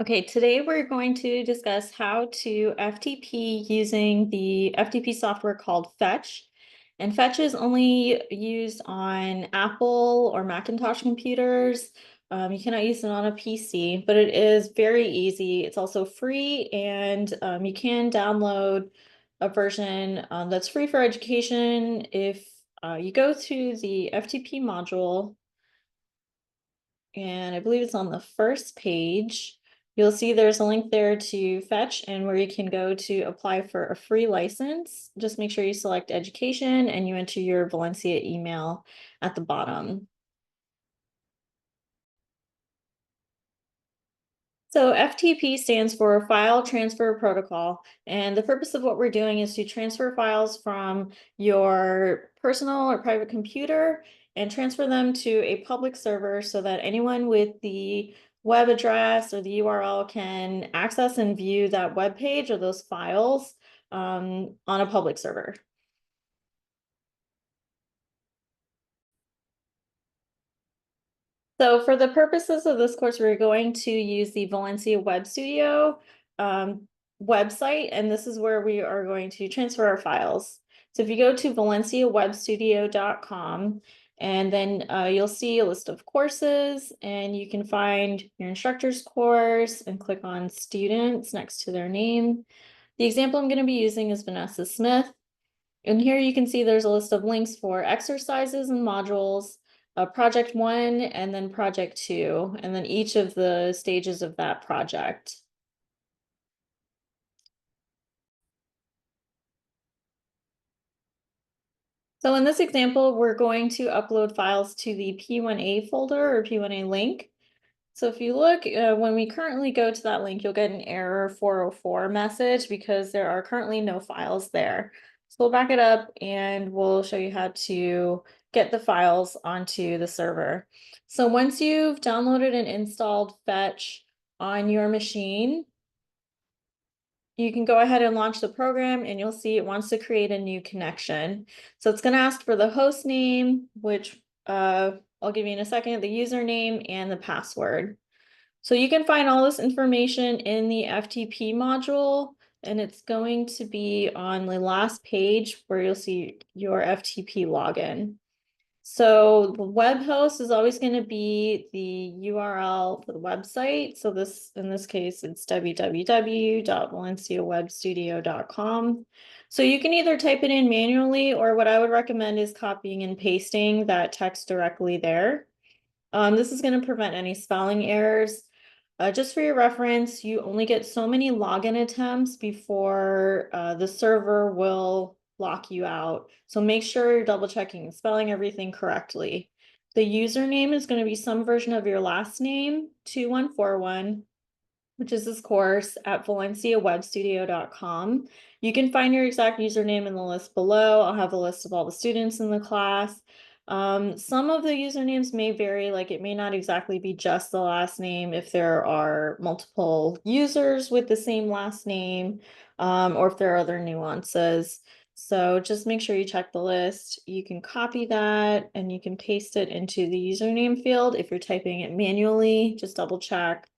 Okay, today we're going to discuss how to FTP using the FTP software called Fetch. And Fetch is only used on Apple or Macintosh computers. You cannot use it on a PC, but it is very easy. It's also free, and you can download a version that's free for education. If you go to the FTP module, and I believe it's on the first page. You'll see there's a link there to Fetch and where you can go to apply for a free license. Just make sure you select education and you enter your Valencia email at the bottom. So FTP stands for File Transfer Protocol, and the purpose of what we're doing is to transfer files from your personal or private computer and transfer them to a public server so that anyone with the web address or the URL can access and view that web page or those files on a public server. So for the purposes of this course, we're going to use the Valencia Web Studio website, and this is where we are going to transfer our files. So if you go to valenciawebstudio.com, and then you'll see a list of courses, and you can find your instructor's course and click on students next to their name. The example I'm going to be using is Vanessa Smith. And here you can see there's a list of links for exercises and modules, project 1 and then project 2, and then each of the stages of that project. So in this example, we're going to upload files to the P1A folder or P1A link. So if you look, when we currently go to that link, you'll get an error 404 message because there are currently no files there. So we'll back it up and we'll show you how to get the files onto the server. So once you've downloaded and installed Fetch on your machine, you can go ahead and launch the program and you'll see it wants to create a new connection. So it's going to ask for the host name, which I'll give you in a second, the username and the password. So you can find all this information in the FTP module, and it's going to be on the last page where you'll see your FTP login. So the web host is always going to be the URL for the website. So in this case, it's www.valenciawebstudio.com. So you can either type it in manually, or what I would recommend is copying and pasting that text directly there. This is going to prevent any spelling errors. Just for your reference, you only get so many login attempts before the server will lock you out. So make sure you're double checking and spelling everything correctly. The username is going to be some version of your last name, 2141, which is this course at valenciawebstudio.com. You can find your exact username in the list below. I'll have a list of all the students in the class. Some of the usernames may vary, like it may not exactly be just the last name if there are multiple users with the same last name, or if there are other nuances. So just make sure you check the list. You can copy that and you can paste it into the username field. If you're typing it manually, just double check.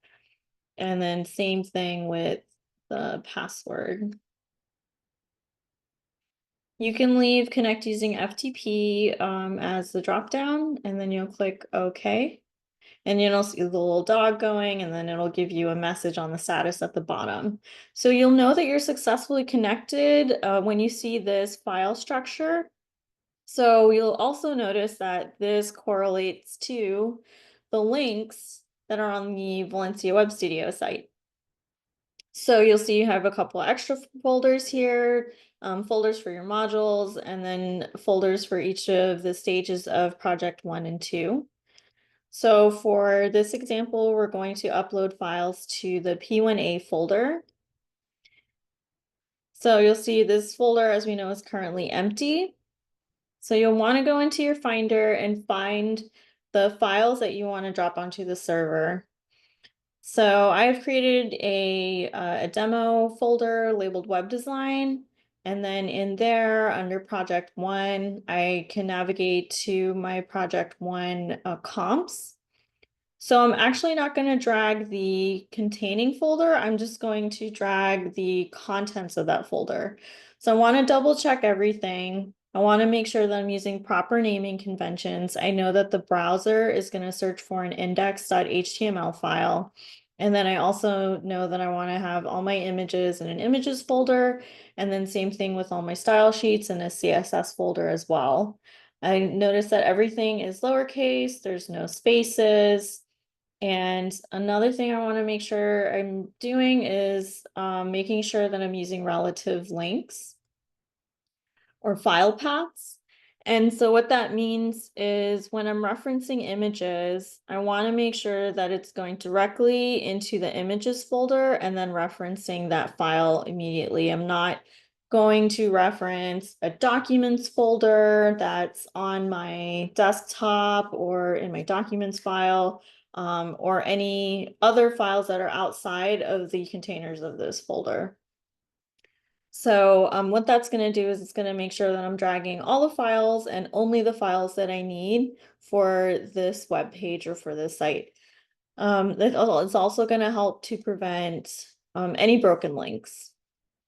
And then same thing with the password. You can leave connect using FTP as the dropdown, and then you'll click OK. And you'll see the little dog going, and then it'll give you a message on the status at the bottom. So you'll know that you're successfully connected when you see this file structure. So you'll also notice that this correlates to the links that are on the Valencia Web Studio site. So you'll see you have a couple extra folders here, folders for your modules, and then folders for each of the stages of project 1 and 2. So for this example, we're going to upload files to the P1A folder. So you'll see this folder, as we know, is currently empty. So you'll want to go into your Finder and find the files that you want to drop onto the server. So I've created a demo folder labeled web design. And then in there under project 1, I can navigate to my project 1 comps. So I'm actually not going to drag the containing folder. I'm just going to drag the contents of that folder. So I want to double check everything. I want to make sure that I'm using proper naming conventions. I know that the browser is going to search for an index.html file. And then I also know that I want to have all my images in an images folder. And then same thing with all my style sheets in a CSS folder as well. I notice that everything is lowercase, there's no spaces. And another thing I want to make sure I'm doing is making sure that I'm using relative links or file paths. And so what that means is when I'm referencing images, I want to make sure that it's going directly into the images folder and then referencing that file immediately. I'm not going to reference a documents folder that's on my desktop or in my documents file, or any other files that are outside of the containers of this folder. So what that's going to do is it's going to make sure that I'm dragging all the files and only the files that I need for this web page or for this site. It's also going to help to prevent any broken links.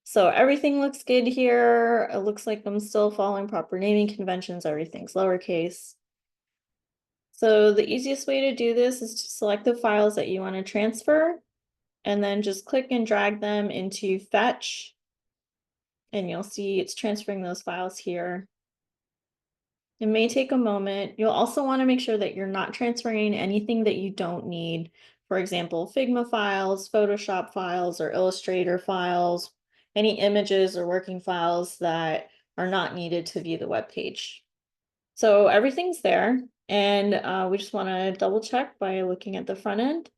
So everything looks good here. It looks like I'm still following proper naming conventions. Everything's lowercase. So the easiest way to do this is to select the files that you want to transfer and then just click and drag them into Fetch. And you'll see it's transferring those files here. It may take a moment. You'll also want to make sure that you're not transferring anything that you don't need. For example, Figma files, Photoshop files, or Illustrator files, any images or working files that are not needed to view the web page. So everything's there. And we just want to double check by looking at the front end.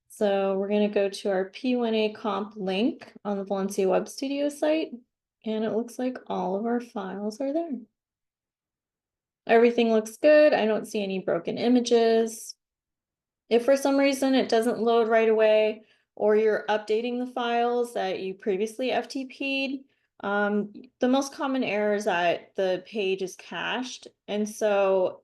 So we're going to go to our P1A comp link on the Valencia Web Studio site. And it looks like all of our files are there. Everything looks good. I don't see any broken images. If for some reason it doesn't load right away, or you're updating the files that you previously FTP'd, the most common error is that the page is cached. And so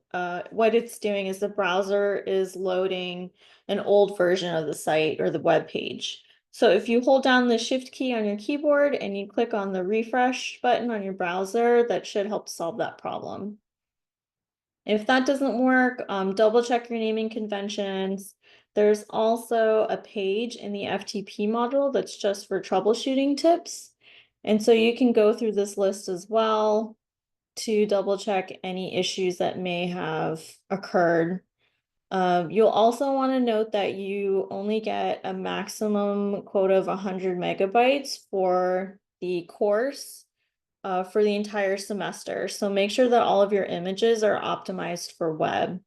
what it's doing is the browser is loading an old version of the site or the web page. So if you hold down the Shift key on your keyboard and you click on the refresh button on your browser, that should help solve that problem. If that doesn't work, double check your naming conventions. There's also a page in the FTP module that's just for troubleshooting tips. And so you can go through this list as well to double check any issues that may have occurred. You'll also want to note that you only get a maximum quota of 100 megabytes for the course for the entire semester. So make sure that all of your images are optimized for web.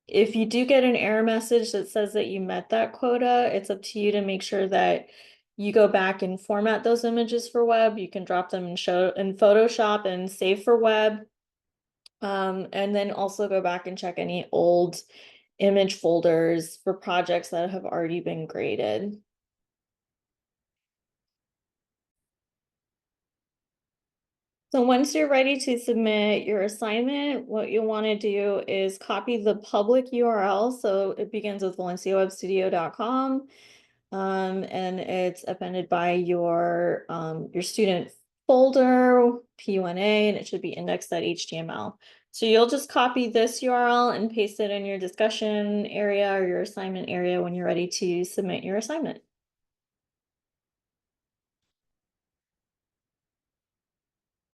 If you do get an error message that says that you met that quota, it's up to you to make sure that you go back and format those images for web. You can drop them in Photoshop and save for web. And then also go back and check any old image folders for projects that have already been graded. So once you're ready to submit your assignment, what you'll want to do is copy the public URL. So it begins with valenciawebstudio.com, and it's appended by your student folder, P1A, and it should be index.html. So you'll just copy this URL and paste it in your discussion area or your assignment area when you're ready to submit your assignment.